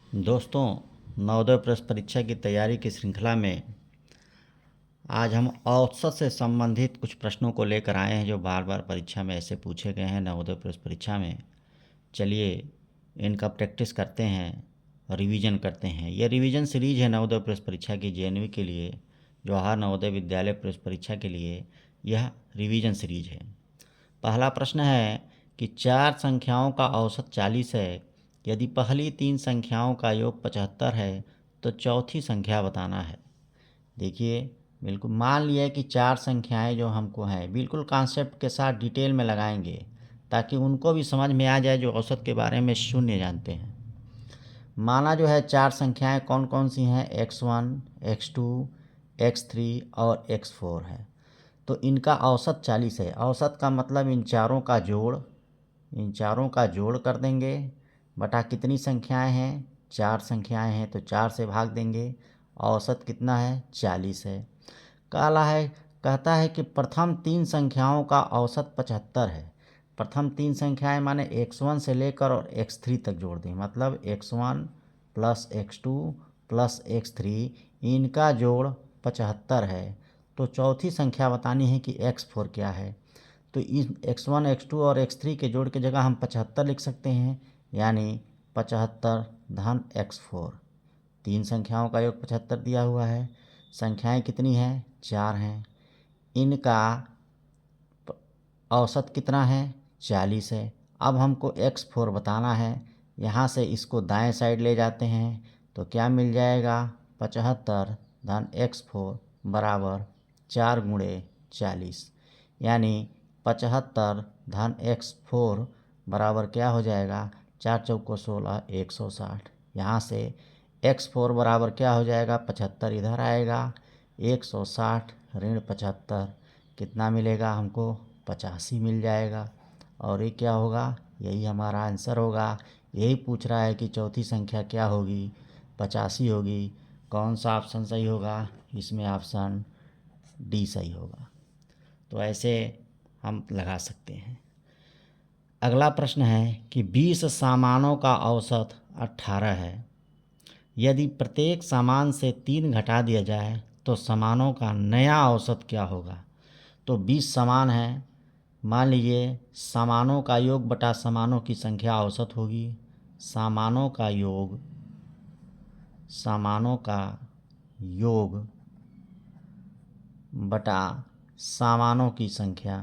दोस्तों, नवोदय प्रवेश परीक्षा की तैयारी की श्रृंखला में आज हम औसत से संबंधित कुछ प्रश्नों को लेकर आए हैं जो बार बार परीक्षा में ऐसे पूछे गए हैं नवोदय प्रवेश परीक्षा में। चलिए इनका प्रैक्टिस करते हैं, रिवीजन करते हैं। ये रिवीजन सीरीज है नवोदय प्रवेश परीक्षा की जेएनवी के लिए, जवाहर नवोदय विद्यालय प्रवेश परीक्षा के लिए यह रिवीजन सीरीज है। पहला प्रश्न है कि चार संख्याओं का औसत 40 है। यदि पहली तीन संख्याओं का योग 75 है तो चौथी संख्या बताना है। देखिए, बिल्कुल मान लिया कि चार संख्याएं जो हमको हैं बिल्कुल कॉन्सेप्ट के साथ डिटेल में लगाएंगे ताकि उनको भी समझ में आ जाए जो औसत के बारे में शून्य जानते हैं। माना जो है चार संख्याएं कौन कौन सी हैं, x1, x2, x3 और x4 है। तो इनका औसत 40 है। औसत का मतलब इन चारों का जोड़ कर देंगे बटा कितनी संख्याएं हैं, चार संख्याएं हैं तो चार से भाग देंगे। औसत कितना है, 40 है। कहता है कि प्रथम तीन संख्याओं का औसत 75 है। प्रथम तीन संख्याएं माने x1 से लेकर और x3 तक जोड़ दें, मतलब x1 plus x2 plus x3, इनका जोड़ 75 है। तो चौथी संख्या बतानी है कि x4 क्या है। तो इस x1, x2 और x3 के जोड़ की जगह हम 75 लिख सकते हैं, यानी 75 धन x4। तीन संख्याओं का योग 75 दिया हुआ है। संख्याएं कितनी हैं, चार हैं। इनका औसत कितना है, 40 है। अब हमको x4 बताना है। यहाँ से इसको दाएं साइड ले जाते हैं तो क्या मिल जाएगा, 75 धन x4 बराबर 4 गुणे 40, यानी 75 धन x4 बराबर क्या हो जाएगा, 4 चौको 16, 160। यहाँ से x4 बराबर क्या हो जाएगा, 75 इधर आएगा, 160 ऋण 75 कितना मिलेगा हमको, 85 मिल जाएगा। और ये क्या होगा, यही हमारा आंसर होगा। यही पूछ रहा है कि चौथी संख्या क्या होगी, 85 होगी। कौन सा ऑप्शन सही होगा, इसमें ऑप्शन डी सही होगा। तो ऐसे हम लगा सकते हैं। अगला प्रश्न है कि 20 सामानों का औसत 18 है। यदि प्रत्येक सामान से 3 घटा दिया जाए तो सामानों का नया औसत क्या होगा। तो 20 सामान हैं, मान लीजिए सामानों का योग बटा सामानों की संख्या औसत होगी। सामानों का योग बटा सामानों की संख्या,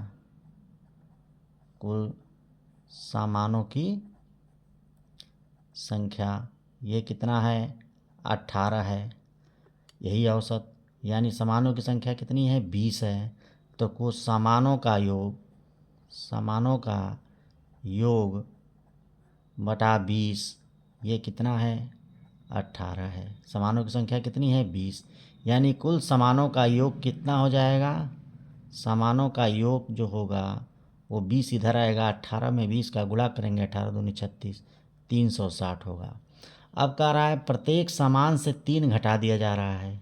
कुल सामानों की संख्या ये कितना है, 18 है। यही औसत, यानी सामानों की संख्या कितनी है, 20 है। तो कुल सामानों का योग बटा 20 ये कितना है, 18 है। सामानों की संख्या कितनी है, 20, यानी कुल सामानों का योग कितना हो जाएगा। सामानों का योग जो होगा वो 20 इधर आएगा, 18 में 20 का गुणा करेंगे, 18 दूनी 36, 360 होगा। अब कह रहा है प्रत्येक सामान से 3 घटा दिया जा रहा है,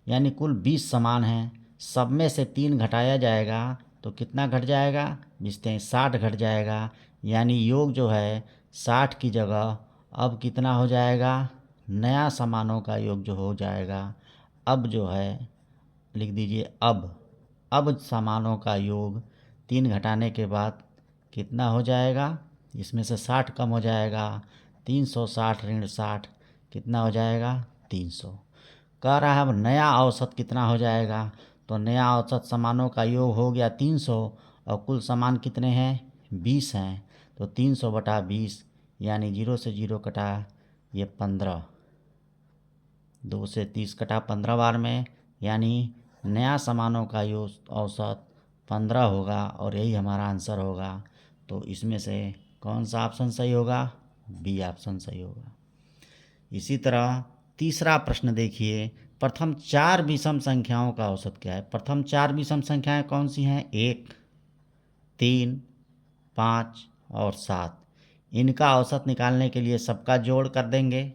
यानी कुल 20 सामान हैं, सब में से 3 घटाया जाएगा तो कितना घट जाएगा, जिसते हैं 60 घट जाएगा। यानी योग जो है 60 की जगह अब कितना हो जाएगा, नया सामानों का योग जो हो जाएगा, अब जो है लिख दीजिए अब सामानों का योग 3 घटाने के बाद कितना हो जाएगा, इसमें से 60 कम हो जाएगा, 360 ऋण 60 कितना हो जाएगा, 300। कह रहा है अब नया औसत कितना हो जाएगा। तो नया औसत सामानों का योग हो गया 300 और कुल सामान कितने हैं, 20 हैं। तो 300 बटा 20, यानी 0 से 0 कटा ये 15, 2 से 30 कटा 15 बार में, यानी नया सामानों का औसत 15 होगा और यही हमारा आंसर होगा। तो इसमें से कौन सा ऑप्शन सही होगा, बी ऑप्शन सही होगा। इसी तरह तीसरा प्रश्न देखिए, प्रथम चार विषम संख्याओं का औसत क्या है। प्रथम चार विषम संख्याएं कौन सी हैं, 1, 3, 5 और 7। इनका औसत निकालने के लिए सबका जोड़ कर देंगे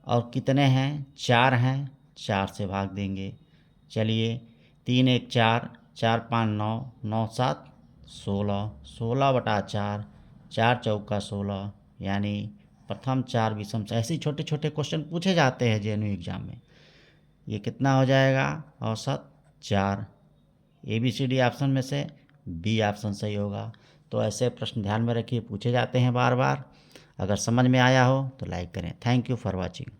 और कितने हैं, 4 हैं, 4 से भाग देंगे। चलिए 3 1 4, 4 5 9, 9 7 16, 16 बटा 4, 4 चौका 16, यानी प्रथम 4 विषम से। ऐसे ही छोटे छोटे क्वेश्चन पूछे जाते हैं जेएनयू एग्जाम में। ये कितना हो जाएगा? औसत 4। ABCD ऑप्शन में से बी ऑप्शन सही होगा। तो ऐसे प्रश्न ध्यान में रखिए, पूछे जाते हैं बार बार। अगर समझ में आया हो तो लाइक करें। Thank you for watching.